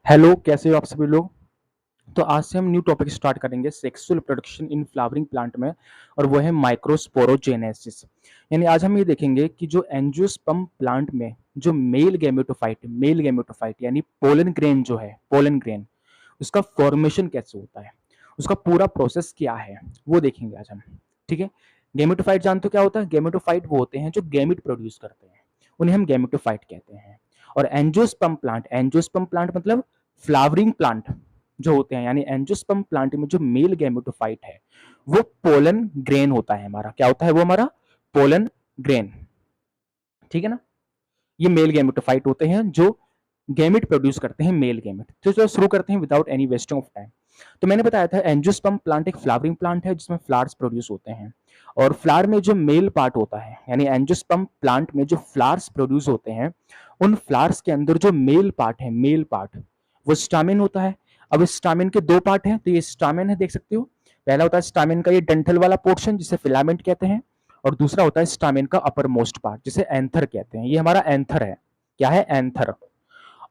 Hello, कैसे हो आप सभी लोग। तो आज से हम न्यू टॉपिक स्टार्ट करेंगे sexual production in flowering plant में, और वो है माइक्रोस्पोरोजेनेसिस। यानी आज हम ये देखेंगे कि जो एंजियोस्पर्म प्लांट में जो मेल गैमेटोफाइट यानी पोलन ग्रेन जो है, पोलन ग्रेन, उसका फॉर्मेशन कैसे होता है, उसका पूरा प्रोसेस क्या है, वो देखेंगे आज हम। ठीक है। गैमेटोफाइट जानते हो क्या होता है? गैमेटोफाइट वो होते हैं जो गैमिट प्रोड्यूस करते हैं, उन्हें हम गैमेटोफाइट कहते हैं। और एंजियोस्पर्म प्लांट मतलब फ्लावरिंग प्लांट जो होते हैं, यानी एंजियोस्पर्म प्लांट में जो मेल गैमेटोफाइट है वो पोलन ग्रेन होता है हमारा। क्या होता है वो? हमारा पोलन ग्रेन। ठीक है ना। ये मेल गैमेटोफाइट होते हैं जो गैमेट प्रोड्यूस करते हैं, मेल गैमेट। तो चलो शुरू करते हैं without any wasting of time. तो मैंने बताया था एंजियोस्पर्म प्लांट एक फ्लावरिंग प्लांट है जिसमें फ्लावर्स प्रोड्यूस होते हैं, और फ्लावर में जो मेल पार्ट होता है, यानी एंजियोस्पर्म प्लांट में जो फ्लावर्स प्रोड्यूस होते हैं, उन फ्लावर्स के अंदर जो मेल पार्ट है, मेल पार्ट, वो स्टामिन होता है। अब इस स्टामिन के दो पार्ट हैं, तो ये स्टामिन है, देख सकते हो। पहला होता है स्टामिन का ये डंठल वाला पोर्शन जिसे फिलामेंट कहते हैं, और दूसरा होता है स्टामिन का अपर मोस्ट पार्ट जिसे एंथर कहते हैं। ये हमारा एंथर है। क्या है? एंथर।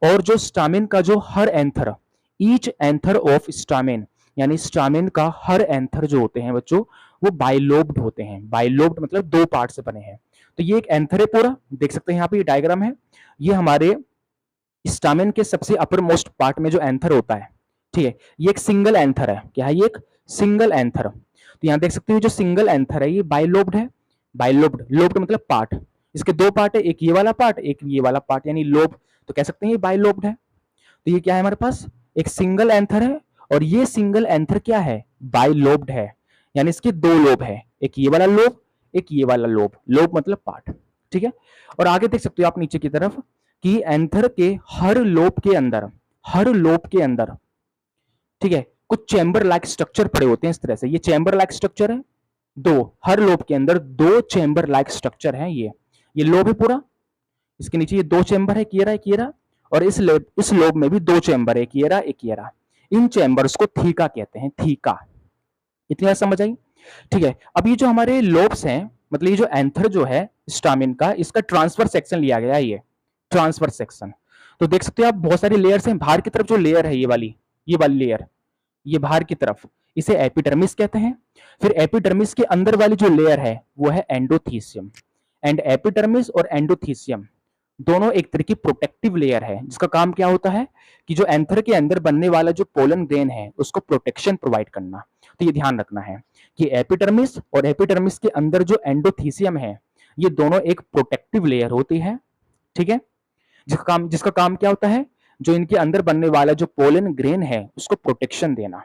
और जो स्टामिन का जो हर anther, each anther of stamen, यानी स्टामिन का हर एंथर जो होते हैं बच्चों, वो बाइलोब्ड होते हैं। बाइलोब्ड मतलब दो पार्ट से बने हैं। तो ये एक एंथर है पूरा, देख सकते हैं यहाँ पे ये डायग्राम है। ये हमारे स्टामिन के सबसे अपर मोस्ट पार्ट में जो एंथर होता है, ठीक है, ये एक सिंगल एंथर है। क्या है? ये एक सिंगल एंथर। तो यहाँ देख सकते हो जो सिंगल एंथर है ये बाइलोब्ड है। बाइलोब्ड, लोब्ड मतलब पार्ट। इसके दो पार्ट है, एक ये वाला पार्ट, एक ये वाला पार्ट, यानी लोब। तो कह सकते हैं ये बाइलोब्ड है। तो ये क्या है हमारे पास? एक सिंगल एंथर है, और ये सिंगल एंथर क्या है? बाइलोब्ड है। यानी इसके दो लोब है, एक ये वाला लोब, एक ये वाला लोब। लोब मतलब पार्ट। ठीक है। और आगे देख सकते हो आप नीचे की तरफ कि एंथर के हर लोब के अंदर, हर लोब के अंदर, ठीक है, कुछ चैम्बर लाइक स्ट्रक्चर पड़े होते हैं इस तरह से। ये चैम्बर लाइक स्ट्रक्चर है दो, हर लोब के अंदर दो चैम्बर लाइक स्ट्रक्चर है। ये लोब है पूरा, इसके नीचे ये दो चैम्बर है, किएरा एक किएरा, और इस लोब में भी दो चैम्बर है, किएरा एक किएरा। इन चैम्बर्स को थीका कहते हैं, थीका। इतनी बात समझ आई? ठीक है। अब ये जो हमारे लोब्स हैं, मतलब ये जो एंथर जो है स्टामिन का, इसका ट्रांसफर सेक्शन लिया गया है, ये ट्रांसफर सेक्शन। तो देख सकते हो आप बहुत सारी लेयर्स हैं। बाहर की तरफ जो लेयर है ये वाली लेयर, ये बाहर की तरफ, इसे एपिडर्मिस कहते हैं। फिर एपिडर्मिस के अंदर वाली जो लेयर है वो है एंडोथीसियम। एंड एपिडर्मिस और एंडोथीसियम दोनों एक तरह की प्रोटेक्टिव लेयर है, जिसका काम क्या होता है कि जो एंथर के अंदर बनने वाला जो पोलन ग्रेन है उसको प्रोटेक्शन प्रोवाइड करना। तो ये ध्यान रखना है कि एपिडर्मिस और एपिडर्मिस के अंदर जो एंडोथीसियम है, ये दोनों एक प्रोटेक्टिव लेयर होती है। ठीक है। जिसका काम क्या होता है? जो इनके अंदर बनने वाला जो पोलन ग्रेन है उसको प्रोटेक्शन देना।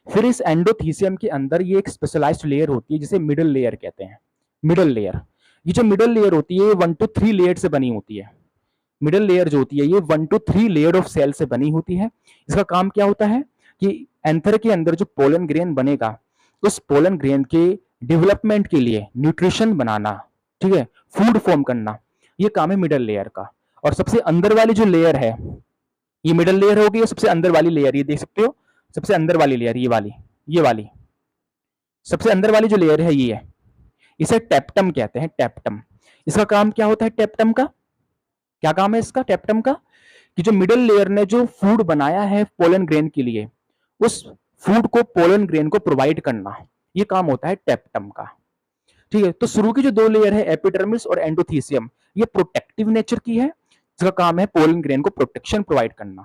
फिर इस एंडोथीसियम के अंदर ये एक स्पेशलाइज्ड लेयर होती है जिसे मिडल लेयर कहते हैं। मिडल लेयर, ये जो मिडल लेयर होती है ये 1 to 3 लेयर से बनी होती है। मिडल लेयर जो होती है ये 1 to 3 लेयर ऑफ सेल से बनी होती है। इसका काम क्या होता है कि एंथर के अंदर जो पोलन ग्रेन बनेगा, उस पोलन ग्रेन के डेवलपमेंट के लिए न्यूट्रिशन बनाना, ठीक है, फूड फॉर्म करना, ये काम है मिडल लेयर का। और सबसे अंदर वाली जो लेयर है, ये मिडल लेयर होगी, और सबसे अंदर वाली लेयर ये देख सकते हो, सबसे अंदर वाली लेयर ये वाली सबसे अंदर वाली जो लेयर है ये है, इसे टेप्टम कहते हैं, टेप्टम। इसका काम क्या होता है? टेप्टम का क्या काम है? इसका टेप्टम का कि जो मिडल लेयर ने जो फूड बनाया है पोलन ग्रेन के लिए, उस फूड को पोलन ग्रेन को प्रोवाइड करना, ये काम होता है टेप्टम का। ठीक है। तो शुरू की जो दो लेयर है एपिडर्मिस और एंडोथीसियम, ये प्रोटेक्टिव नेचर की है, इसका काम है पोलन ग्रेन को प्रोटेक्शन प्रोवाइड करना।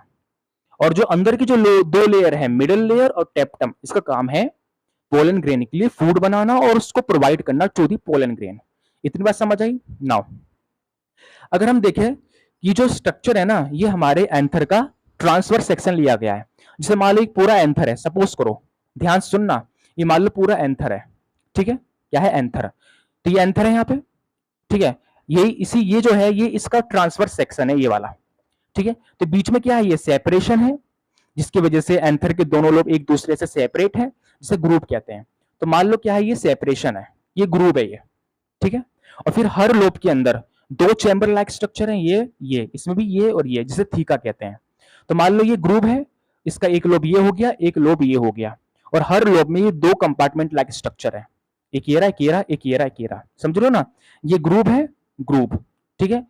और जो अंदर की जो दो लेयर है, मिडल लेयर और टेप्टम, इसका काम है पोलन ग्रेन के लिए फूड बनाना और उसको प्रोवाइड करना टू दी पोलन ग्रेन। इतनी बात समझ आई? नाउ अगर हम देखें कि जो स्ट्रक्चर है ना, ये हमारे एंथर का ट्रांसफर सेक्शन लिया गया है। जैसे मान लो एक पूरा एंथर है, सपोज करो, ध्यान से सुनना, ये मान लो पूरा एंथर है। ठीक है। क्या है? एंथर। तो ये एंथर है यहाँ पे। ठीक है। ये जो है ये इसका ट्रांसफर सेक्शन है, ये वाला। ठीक है। तो बीच में क्या है? ये सेपरेशन है, जिसकी वजह से एंथर के दोनों लोब एक दूसरे से सेपरेट है, जिसे ग्रुप कहते हैं। तो मान लो क्या है? ये सेपरेशन है, ये ग्रुप है ये। ठीक है। और फिर हर लोब के अंदर दो चैम्बर लाइक स्ट्रक्चर है, ये इसमें भी ये और ये, जिसे थीका कहते हैं। तो मान लो ये ग्रुप है, इसका एक लोब ये हो गया, एक लोब ये हो गया, और हर लोब में ये दो कंपार्टमेंट लाइक स्ट्रक्चर है, एक ये रहा, एक ये रहा, एक ये रहा, एक ये रहा। समझ लो ना, ये ग्रुप है, ग्रुप। ठीक है।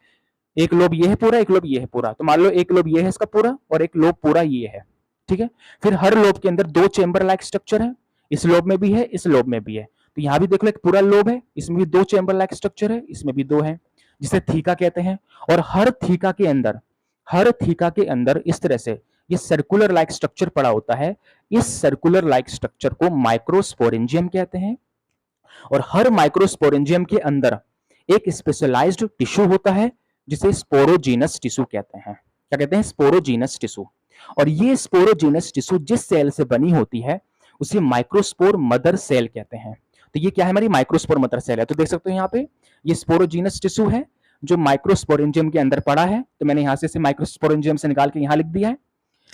एक लोब ये है पूरा, एक लोब ये है पूरा, तो मान लो एक लोब ये है इसका पूरा और एक लोब पूरा ये है, ठीक है। फिर हर लोब के अंदर दो चेंबर लाइक स्ट्रक्चर है, इस लोब में भी है, इस लोब में भी है। तो यहां भी देख लो एक पूरा लोब है, इसमें भी दो चेंबर लाइक स्ट्रक्चर है, इसमें भी दो है, जिसे थीका कहते हैं। और हर थीका के अंदर इस तरह से ये सर्कुलर लाइक स्ट्रक्चर पड़ा होता है। इस सर्कुलर लाइक स्ट्रक्चर को माइक्रोस्पोरेंजियम कहते हैं। और हर माइक्रोस्पोरेंजियम के अंदर एक स्पेशलाइज्ड टिश्यू होता है जिसे स्पोरोजीनस टिश्यू कहते हैं। क्या कहते हैं? Sporogenous tissue. और ये स्पोरोजीनस टिश्यू जिस सेल से बनी होती है उसे माइक्रोस्पोर मदर सेल कहते हैं। तो ये क्या है? हमारी माइक्रोस्पोर मदर सेल है। तो देख सकते हो यहाँ पे ये स्पोरोजीनस टिश्यू है जो माइक्रोस्पोरेंजियम के अंदर पड़ा है। तो मैंने यहां से माइक्रोस्पोरेंजियम से निकाल के यहां लिख दिया है।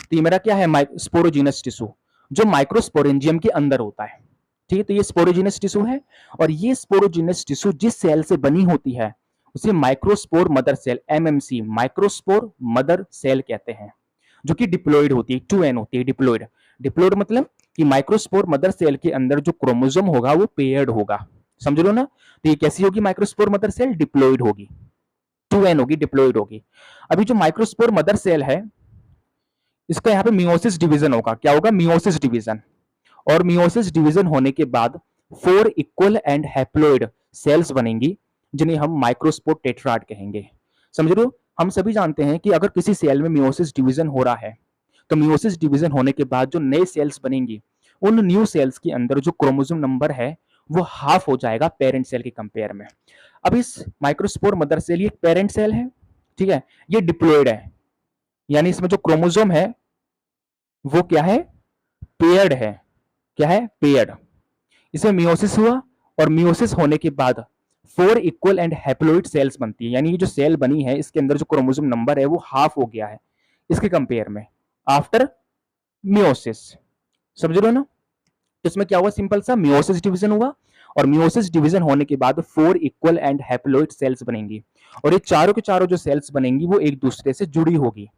तो ये मेरा क्या है? स्पोरोजीनस टिश्यू जो माइक्रोस्पोरेंजियम के अंदर होता है। ठीक है, तो ये स्पोरोजीनस टिश्यू है। और ये स्पोरोजीनस टिश्यू जिस सेल से बनी होती है उसे microspore mother cell, MMC, microspore mother cell कहते हैं, जो कि डिप्लॉइड होती है, 2n होती है, डिप्लॉइड। डिप्लॉइड मतलब कि माइक्रोस्पोर मदर सेल के अंदर जो क्रोमोसोम होगा वो पेयर्ड होगा। समझ लो ना? तो ये कैसी होगी माइक्रोस्पोर मदर सेल? डिप्लॉइड होगी, 2n होगी, डिप्लॉइड होगी। अभी जो माइक्रोस्पोर मदर सेल है इसका यहाँ पे मियोसिस डिवीजन होगा। क्या होगा? Meiosis division. और मियोसिस डिवीजन होने के बाद 4 इक्वल एंड हैप्लॉइड सेल्स बनेंगी जिन्हें हम माइक्रोस्पोर टेट्राड कहेंगे। समझ रहे हो? हम सभी जानते हैं कि अगर किसी सेल में मियोसिस डिवीजन हो रहा है तो मियोसिस डिवीजन होने के बाद जो नए सेल्स बनेंगी उन न्यू सेल्स के अंदर जो क्रोमोसोम नंबर है वो हाफ हो जाएगा पेरेंट सेल के कंपेयर में। अब इस माइक्रोस्पोर मदर सेल ये पेरेंट सेल है, ठीक है, ये डिप्लॉइड है, यानी इसमें जो क्रोमोसोम है वो क्या है? पेयर्ड है। क्या है? पेयर्ड। इसमें मियोसिस हुआ और मियोसिस होने के बाद 4 इक्वल एंड हैप्लॉइड सेल्स बनती है, यानी ये जो सेल बनी है इसके अंदर जो क्रोमोसोम नंबर है वो हाफ हो गया है इसके कंपेयर में आफ्टर मियोसिस। समझ रहे हो ना? इसमें क्या हुआ? सिंपल सा मियोसिस डिवीजन हुआ और मियोसिस डिवीजन होने के बाद 4 इक्वल एंड हैप्लॉइड सेल्स बनेंगी। और ये चारों के चारों जो सेल्स बनेंगी वो एक दूसरे से जुड़ी होगी,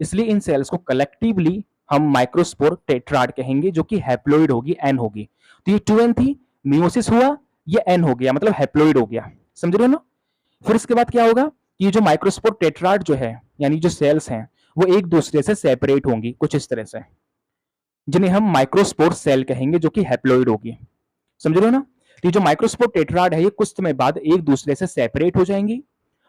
इसलिए इन सेल्स को कलेक्टिवली हम माइक्रोस्पोर टेट्राड कहेंगे, जो कि हैप्लॉइड होगी, एन होगी। तो ये 2n थी, मियोसिस हुआ, ये एन हो गया, मतलब हैप्लॉइड हो गया। समझ रहे हो ना? फिर इसके बाद क्या होगा? ये जो माइक्रोस्पोर टेट्राड जो है, यानी जो सेल्स हैं वो एक दूसरे से सेपरेट होंगी कुछ इस तरह से, जिन्हें हम माइक्रोस्पोर सेल कहेंगे, जो कि हैप्लॉइड होगी। समझ रहे हो ना? तो ये जो माइक्रोस्पोर टेट्राड है ये कुछ समय बाद एक दूसरे से सेपरेट हो जाएंगी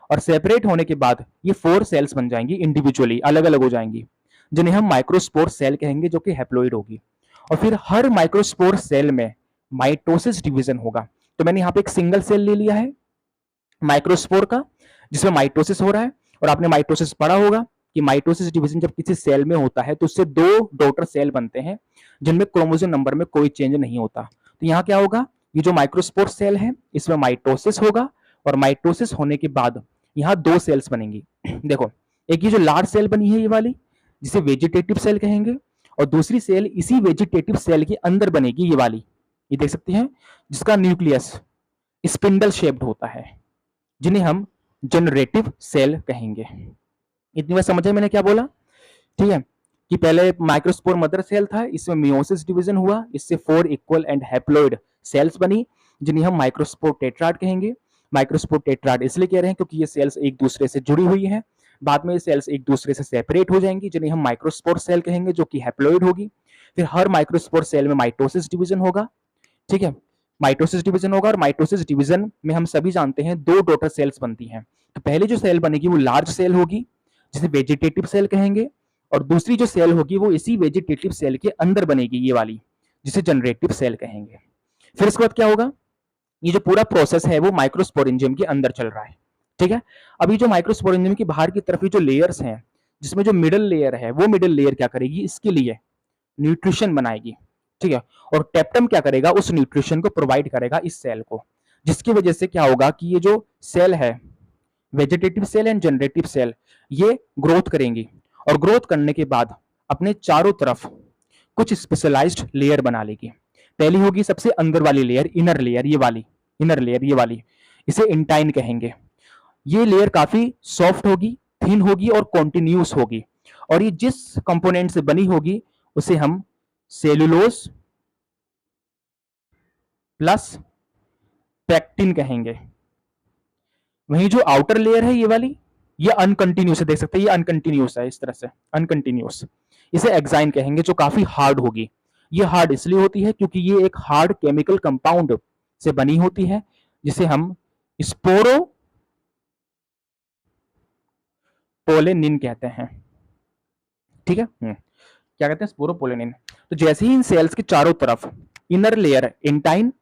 और सेपरेट होने के बाद ये 4 सेल्स बन जाएंगी, इंडिविजुअली अलग अलग हो जाएंगी, जिन्हें हम माइक्रोस्पोर सेल कहेंगे, जो कि हैप्लॉइड होगी। और फिर हर माइक्रोस्पोर सेल में माइटोसिस डिवीजन होगा। तो मैंने यहाँ पे एक सिंगल सेल ले लिया है माइक्रोस्पोर का जिसमें माइटोसिस हो रहा है, और आपने माइटोसिस पढ़ा होगा कि माइटोसिस डिवीजन जब किसी सेल में होता है तो उससे 2 डॉटर सेल बनते हैं जिनमें क्रोमोसोम नंबर में कोई चेंज नहीं होता। तो यहाँ क्या होगा? ये जो माइक्रोस्पोर सेल है इसमें माइटोसिस होगा और माइटोसिस होने के बाद यहाँ 2 सेल्स बनेंगी। देखो, एक ये जो लार्ज सेल बनी है ये वाली जिसे वेजिटेटिव सेल कहेंगे, और दूसरी सेल इसी वेजिटेटिव सेल के अंदर बनेगी ये वाली, ये देख सकते हैं, जिसका न्यूक्लियस स्पिंडल शेप्ड होता है, जिन्हें हम जनरेटिव सेल कहेंगे। इतनी बात समझ में मैंने क्या बोला? ठीक है, कि पहले माइक्रोस्पोर मदर सेल था, इसमें मियोसिस डिवीजन हुआ, इससे 4 इक्वल एंड हैप्लॉइड सेल्स बनी जिन्हें हम माइक्रोस्पोर टेट्राड कहेंगे। माइक्रोस्पोर टेट्राड इसलिए कह रहे हैं क्योंकि ये सेल्स एक दूसरे से जुड़ी हुई हैं। बाद में ये सेल्स एक दूसरे से सेपरेट हो जाएंगी जिन्हें हम माइक्रोस्पोर सेल कहेंगे, जो कि हैप्लॉइड होगी। फिर हर माइक्रोस्पोर सेल में माइटोसिस डिवीजन होगा। ठीक है, माइटोसिस डिवीजन होगा, और माइटोसिस डिवीजन में हम सभी जानते हैं 2 डॉटर सेल्स बनती हैं। तो पहले जो सेल बनेगी वो लार्ज सेल होगी जिसे वेजिटेटिव सेल कहेंगे, और दूसरी जो सेल होगी वो इसी वेजिटेटिव सेल के अंदर बनेगी ये वाली, जिसे जनरेटिव सेल कहेंगे। फिर इसके बाद क्या होगा? ये जो पूरा प्रोसेस है वो माइक्रोस्पोरेंजियम के अंदर चल रहा है। ठीक है, अभी जो माइक्रोस्पोरेंजियम की बाहर की तरफ जो लेयर्स हैं, जिसमें जो मिडल लेयर है वो मिडल लेयर क्या करेगी? इसके लिए न्यूट्रिशन बनाएगी। ठीक है, और टेप्टम क्या करेगा? उस न्यूट्रिशन को प्रोवाइड करेगा इस सेल को, जिसकी वजह से क्या होगा कि ये जो सेल है, vegetative cell and generative cell, ये ग्रोथ करेंगी, और ग्रोथ करने के बाद अपने चारों तरफ कुछ स्पेशलाइज्ड लेयर बना लेगी। पहली होगी सबसे अंदर वाली लेयर, इनर लेयर ये वाली, इनर लेयर ये वाली, इसे इंटाइन कहेंगे। ये लेयर काफी सॉफ्ट होगी, थिन होगी और कॉन्टिन्यूस होगी, और ये जिस कंपोनेंट से बनी होगी उसे हम सेलुलोज प्लस पेक्टिन कहेंगे। वहीं जो आउटर लेयर है ये वाली, ये अनकंटिन्यूस है, देख सकते हैं ये अनकंटिन्यूस है, इस तरह से अनकंटिन्यूस। इसे एक्साइन कहेंगे, जो काफी हार्ड होगी। ये हार्ड इसलिए होती है क्योंकि ये एक हार्ड केमिकल कंपाउंड से बनी होती है, जिसे हम स्पोरोपोलेनिन कहते हैं। ठीक है, क्या कहते हैं, स्पोरोपोलेनिन। तो जैसे ही इन सेल्स के चारों तरफ इनर लेयर इंटाइन,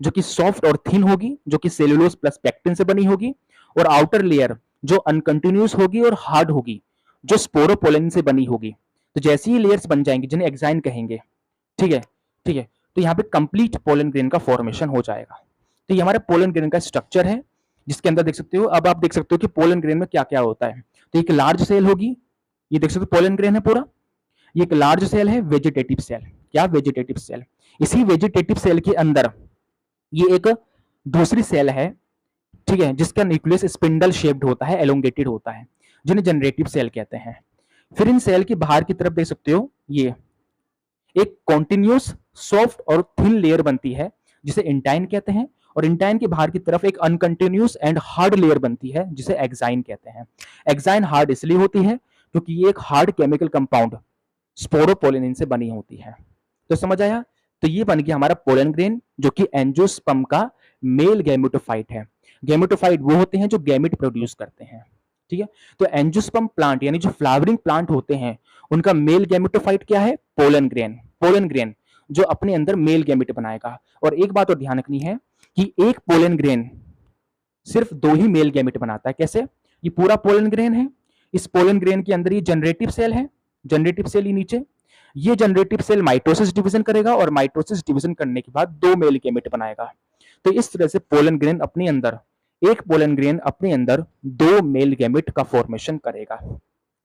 जो कि सॉफ्ट और थिन होगी, जो कि सेलुलोज प्लस पेक्टिन से बनी होगी, और आउटर लेयर जो अनकंटिन्यूस होगी और हार्ड होगी, जो स्पोरोपोलेनिन से बनी होगी। तो जैसे ही लेयर्स बन जाएंगी, जिन्हें एक्साइन कहेंगे, ठीक है, ठीक है, तो यहाँ पे कंप्लीट पोलन ग्रेन का फॉर्मेशन हो जाएगा। तो ये हमारे पोलन ग्रेन का स्ट्रक्चर है, जिसके अंदर देख सकते हो, अब आप देख सकते हो कि पोलन ग्रेन में क्या क्या होता है। तो एक लार्ज सेल होगी, ये देख सकते हो पोलन ग्रेन है पूरा। ये एक लार्ज सेल है, वेजिटेटिव सेल। क्या, वेजिटेटिव सेल। इसी वेजिटेटिव सेल के अंदर ये एक दूसरी सेल है, ठीक है, जिसका न्यूक्लियस स्पिंडल शेप्ड होता है, एलोंगेटेड होता है, जिन्हें जनरेटिव सेल कहते हैं। फिर इन सेल के बाहर की तरफ देख सकते हो, ये एक कॉन्टिन्यूस सॉफ्ट और थिन लेयर बनती है, जिसे इंटाइन कहते हैं। और इंटाइन के बाहर की तरफ एक अनकंटिन्यूस एंड हार्ड लेयर बनती है, जिसे एक्साइन कहते हैं। एक्साइन हार्ड इसलिए होती है क्योंकि ये एक हार्ड केमिकल कंपाउंड स्पोरोपोलेनिन से बनी होती है। तो समझ आया। तो ये बन गया हमारा पोलन ग्रेन, जो कि एंजियोस्पर्म का मेल गैमेटोफाइट है। गैमेटोफाइट वो होते हैं जो गैमेट प्रोड्यूस करते हैं, ठीक है। तो एंजियोस्पर्म प्लांट यानी जो फ्लावरिंग प्लांट होते हैं, उनका मेल गैमेटोफाइट क्या है, पोलन ग्रेन। पोलन ग्रेन जो अपने अंदर मेल गैमेट बनाएगा। और एक बात और ध्यान रखनी है कि एक पोलन ग्रेन सिर्फ 2 ही मेल गैमेट बनाता है। कैसे, ये पूरा पोलन ग्रेन है, इस पोलन ग्रेन के अंदर ये जनरेटिव सेल है, जनरेटिव सेल ही नीचे, ये जनरेटिव सेल माइटोसिस डिवीजन करेगा, और माइटोसिस डिवीजन करने के बाद 2 मेल गैमेट बनाएगा। तो इस तरह से पोलन ग्रेन अपने अंदर, एक पोलन ग्रेन अपने अंदर 2 मेल गैमेट का फॉर्मेशन करेगा।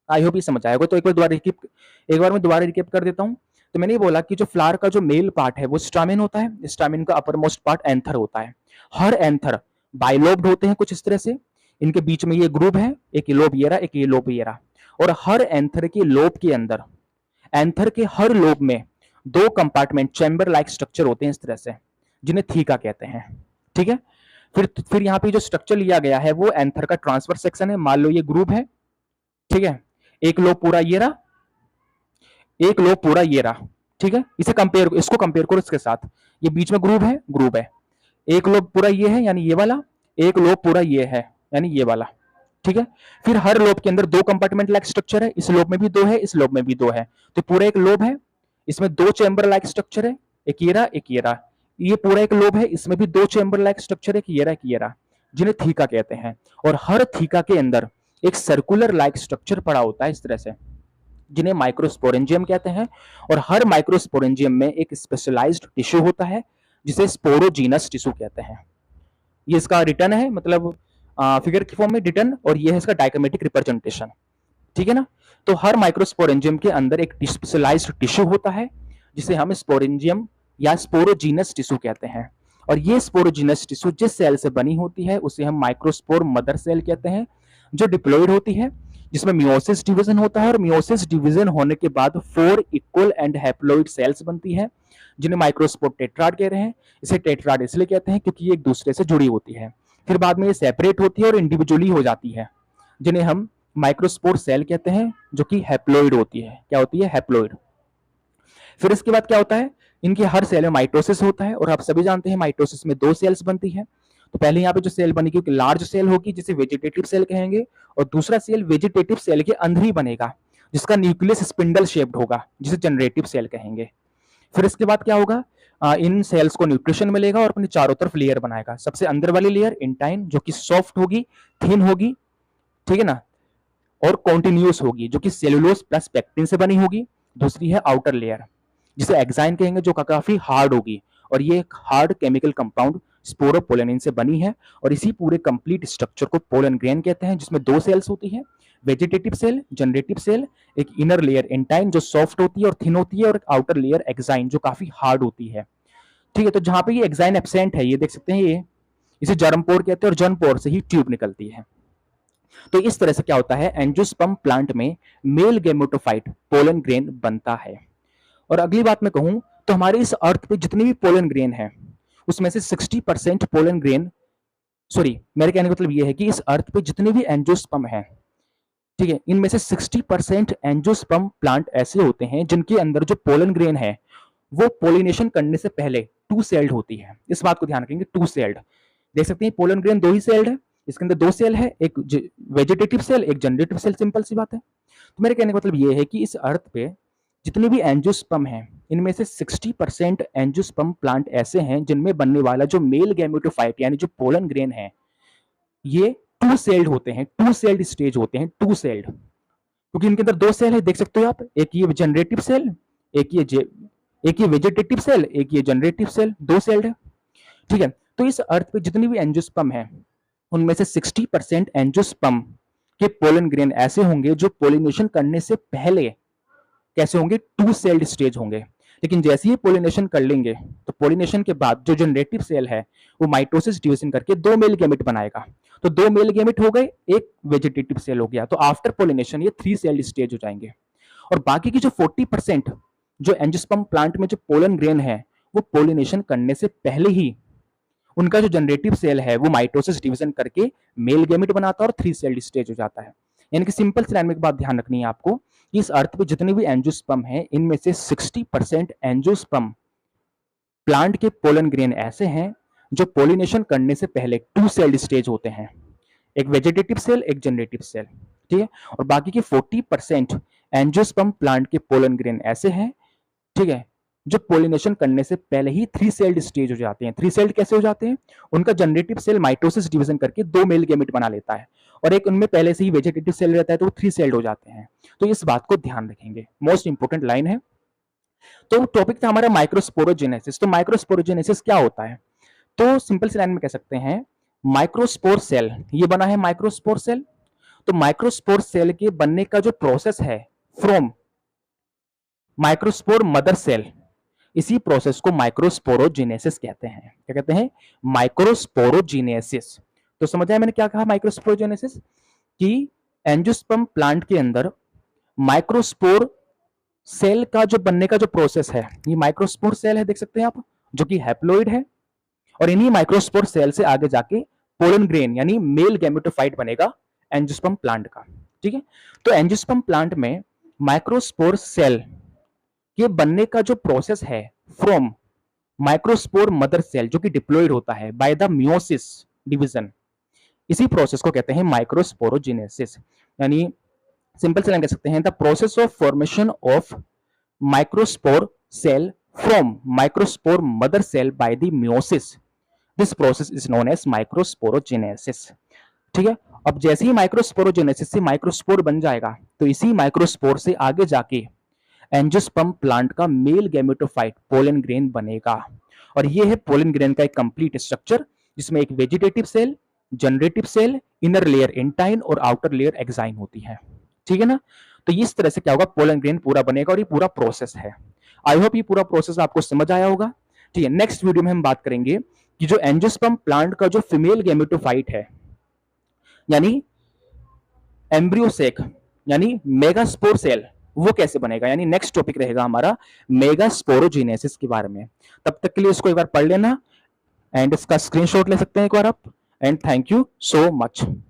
आई होप ये समझ आएगा। तो एक बार मैं दोबारा रिकेप कर देता हूं। तो मैंने ये बोला कि जो फ्लावर का जो मेल पार्ट है वो स्टामिन होता है, स्टामिन का अपर मोस्ट पार्ट एंथर होता है। हर एंथर बाइलोब्ड होते हैं कुछ इस तरह से, इनके बीच में ये ग्रुप है, एक लोब ये रहा, एक ये लोब ये रहा। और हर एंथर के लोब के अंदर, एंथर के हर लोब में 2 कंपार्टमेंट चैम्बर लाइक स्ट्रक्चर होते हैं इस तरह से, जिन्हें थीका कहते हैं, ठीक है। फिर यहाँ पे जो स्ट्रक्चर लिया गया है वो एंथर का ट्रांसफर सेक्शन है। मान लो ये ग्रुप है, ठीक है, एक लोब पूरा ये रहा, एक लोब पूरा ये रहा, ठीक है। इसको कंपेयर करो इसके साथ, ये बीच में ग्रुप है, एक लोब पूरा ये है यानी ये वाला, एक लोब पूरा ये है यानी ये वाला, ठीक है। फिर हर लोब के अंदर 2 कंपार्टमेंट लाइक स्ट्रक्चर है, इस लोब में भी 2 है, इस लोब में भी 2 है। तो पूरा एक लोब है, इसमें 2 चैम्बर लाइक स्ट्रक्चर है, एक ये रहा, एक ये रहा। ये पूरा एक लोब है, इसमें भी 2 चैम्बर लाइक स्ट्रक्चर है, एक ये रहा, एक ये रहा, जिन्हें थीका कहते हैं। और हर थीका के अंदर एक सर्कुलर लाइक स्ट्रक्चर पड़ा होता है इस तरह से, जिन्हें माइक्रोस्पोरेंजियम कहते हैं। और हर माइक्रोस्पोरेंजियम में एक स्पेशलाइज्ड टिश्यू होता है, जिसे स्पोरोजीनस टिश्यू कहते हैं। ये इसका रिटर्न है, मतलब फिगर की फॉर्म में रिटर्न, और ये है इसका डायक्रोमेटिक रिप्रेजेंटेशन, ठीक है ना। तो हर माइक्रोस्पोरेंजियम के अंदर एक स्पेशलाइज्ड टिश्यू होता है, जिसे हम स्पोरेंजियम या स्पोरोजीनस टिश्यू कहते हैं। और ये स्पोरोजीनस टिश्यू जिस सेल से बनी होती है उसे हम माइक्रोस्पोर मदर सेल कहते हैं, जो डिप्लॉयड होती है, जिसमें मियोसिस डिवीजन होता है। और मियोसिस डिवीजन होने के बाद 4 इक्वल एंड हैप्लॉइड सेल्स बनती है, जिन्हें माइक्रोस्पोर टेट्राड कह रहे हैं। इसे टेट्राड इसलिए कहते हैं क्योंकि ये एक दूसरे से जुड़ी होती है। फिर बाद में ये सेपरेट होती है और इंडिविजुअली हो जाती है, जिन्हें हम माइक्रोस्पोर सेल कहते हैं, जो कि हैप्लॉइड होती है। क्या होती है, हैप्लॉइड। फिर इसके बाद क्या होता है, इनके हर सेल में माइटोसिस होता है। और आप सभी जानते हैं माइटोसिस में 2 सेल्स बनती है। तो पहले यहाँ पे जो सेल बनेगी लार्ज सेल होगी, जिसे वेजिटेटिव सेल कहेंगे, और दूसरा सेल वेजिटेटिव सेल के अंदर ही बनेगा, जिसका न्यूक्लियस स्पिंडल शेप्ड होगा, जिसे जनरेटिव सेल कहेंगे। फिर इसके बाद क्या होगा, इन सेल्स को न्यूट्रिशन मिलेगा और अपने चारों तरफ लेयर बनाएगा। सबसे अंदर वाली लेयर इंटाइन, जो कि सॉफ्ट होगी, थिन होगी, ठीक है ना, और कॉन्टिन्यूस होगी, जो कि सेलुलोज प्लस पेक्टिन से बनी होगी। दूसरी है आउटर लेयर, जिसे एक्साइन कहेंगे, जो काफी हार्ड होगी। और ये एक हार्ड केमिकल कंपाउंड स्पोरोपोलेनिन से बनी है। और इसी पूरे कंप्लीट स्ट्रक्चर को पोलन ग्रेन कहते हैं, जिसमें 2 सेल्स होती है, वेजिटेटिव सेल, जनरेटिव सेल, एक इनर लेयर इंटाइन जो सॉफ्ट होती है और थिन होती है, और एक आउटर लेयर एक्साइन जो काफी हार्ड होती है, ठीक है। तो जहां पे ये एक्साइन एब्सेंट है, ये देख सकते हैं, ये इसे जर्म पोर कहते हैं, और जर्म पोर से ही ट्यूब निकलती है। तो इस तरह से क्या होता है, एंजियोस्पर्म प्लांट में मेल गैमेटोफाइट पोलन ग्रेन बनता है। और अगली बात मैं कहूं तो हमारे इस अर्थ पे जितनी भी पोलन ग्रेन है, उसमें से 60% पोलन ग्रेन, सॉरी, मेरे कहने का मतलब ये है कि इस अर्थ पे जितने भी एंजियोस्पर्म हैं, ठीक है, इनमें से 60% एंजियोस्पर्म प्लांट ऐसे होते हैं जिनके अंदर जो पोलन ग्रेन है वो पोलिनेशन करने से पहले टू सेल्ड होती है। इस बात को ध्यान रखेंगे, टू सेल्ड। देख सकते हैं पोलन ग्रेन दो ही सेल्ड है, इसके अंदर दो सेल है, एक वेजिटेटिव सेल, एक जनरेटिव सेल, सिंपल सी बात है। तो मेरे कहने का मतलब ये है कि इस अर्थ पे जितने भी एंजियोस्पर्म हैं इनमें से 60% एंजियोस्पर्म प्लांट ऐसे हैं जिनमें बनने वाला जो मेल गैमेटोफाइट यानी जो पोलन ग्रेन है ये टू सेल्ड होते हैं, टू सेल्ड स्टेज होते हैं, टू सेल्ड, क्योंकि इनके अंदर दो सेल है, देख सकते हो आप, एक ये जनरेटिव सेल, एक ये वेजिटेटिव सेल, एक ये जनरेटिव सेल, दो सेल्ड है। ठीक है, तो इस अर्थ पे जितनी भी एंजियोस्पर्म है उनमें से 60% एंजियोस्पर्म के पोलन ग्रेन ऐसे होंगे जो पोलिनेशन करने से पहले कैसे होंगे, टू सेल्ड स्टेज होंगे। लेकिन जैसे ही पोलिनेशन कर लेंगे तो पोलिनेशन के बाद जो जनरेटिव सेल है वो माइटोसिस डिवीजन करके दो मेल गैमेट बनाएगा, तो दो मेल गैमेट हो गए, एक वेजिटेटिव सेल हो गया, तो आफ्टर पोलिनेशन ये थ्री सेल्ड स्टेज हो जाएंगे। और बाकी की जो 40% जो एंजियोस्पर्म प्लांट में जो पोलन ग्रेन है वो पोलिनेशन करने से पहले ही उनका जो जनरेटिव सेल है वो माइटोसिस डिवीजन करके मेल गैमेट बनाता है और थ्री सेल्ड स्टेज हो जाता है। यानी कि सिंपल सी लाइन में एक बात ध्यान रखनी है आपको कि इस अर्थ पे जितने भी एंजियोस्पर्म है इनमें से 60% एंजियोस्पर्म प्लांट के पोलन ग्रेन ऐसे हैं जो पोलिनेशन करने से पहले टू सेल्ड स्टेज होते हैं, एक वेजिटेटिव सेल, एक जनरेटिव सेल। ठीक है, और बाकी के 40% एंजियोस्पर्म प्लांट के पोलन ग्रेन ऐसे हैं, ठीक है, जो पोलिनेशन करने से पहले ही थ्री सेल्ड स्टेज हो जाते हैं। थ्री सेल्ड कैसे हो जाते हैं, उनका जनरेटिव सेल माइटोसिस डिवीजन करके दो मेल गैमेट बना लेता है और एक उनमें पहले से ही वेजिटेटिव सेल रहता है तो वो थ्री सेल्ड हो जाते हैं। तो इस बात को ध्यान रखेंगे, मोस्ट इंपोर्टेंट लाइन है। तो टॉपिक था हमारा माइक्रोस्पोरोजेनेसिस। तो माइक्रोस्पोरोजेनेसिस क्या होता है, तो सिंपल सी लाइन में कह सकते हैं माइक्रोस्पोर सेल, ये बना है माइक्रोस्पोर सेल। तो माइक्रोस्पोर सेल के बनने का जो प्रोसेस है फ्रॉम माइक्रोस्पोर मदर सेल, इसी प्रोसेस को माइक्रोस्पोरोजेनेसिस कहते हैं। क्या कहते हैं, माइक्रोस्पोरोजेनेसिस। तो समझ आया मैंने क्या कहा माइक्रोस्पोरोजेनेसिस, कि एंजियोस्पर्म प्लांट के अंदर माइक्रोस्पोर सेल का जो बनने का जो प्रोसेस है, ये माइक्रोस्पोर सेल है, देख सकते हैं आप, जो कि हैप्लोइड है, और इन्हीं माइक्रोस्पोर सेल से आगे जाके पोलन ग्रेन यानी मेल गैमेटोफाइट बनेगा एंजियोस्पर्म प्लांट का। ठीक है, तो एंजियोस्पर्म प्लांट में माइक्रोस्पोर सेल के बनने का जो प्रोसेस है फ्रॉम माइक्रोस्पोर मदर सेल जो कि डिप्लॉयड होता है बाय द मियोसिस डिवीजन, इसी प्रोसेस को कहते हैं माइक्रोस्पोरोजेनेसिस। यानी सिंपल से कह सकते हैं the process of formation of microspore cell from microspore mother cell by the meiosis, this process is known as microsporogenesis. ठीक है, अब जैसे ही माइक्रोस्पोरोजेनेसिस से माइक्रोस्पोर बन जाएगा तो इसी माइक्रोस्पोर से आगे जाके एंजियोस्पर्म प्लांट का मेल गैमेटोफाइट पोलन ग्रेन बनेगा। और ये है पोलन ग्रेन का एक कंप्लीट स्ट्रक्चर, जिसमें एक vegetative cell, generative cell, inner layer intine और आउटर लेयर एक्साइन होती है। ठीक है ना, तो इस तरह से क्या होगा, पोलन ग्रेन पूरा बनेगा और ये पूरा प्रोसेस है। आई होप ये पूरा प्रोसेस आपको समझ आया होगा। ठीक है, नेक्स्ट वीडियो में हम बात करेंगे कि जो एंजियोस्पर्म प्लांट का जो फीमेल गैमेटोफाइट है यानी एम्ब्रियोसेक यानी मेगास्पोर सेल, वो कैसे बनेगा। यानी नेक्स्ट टॉपिक रहेगा हमारा मेगास्पोरोजेनेसिस के बारे में। तब तक के लिए इसको एक बार पढ़ लेना एंड इसका स्क्रीनशॉट ले सकते हैं एक बार आप। And thank you so much.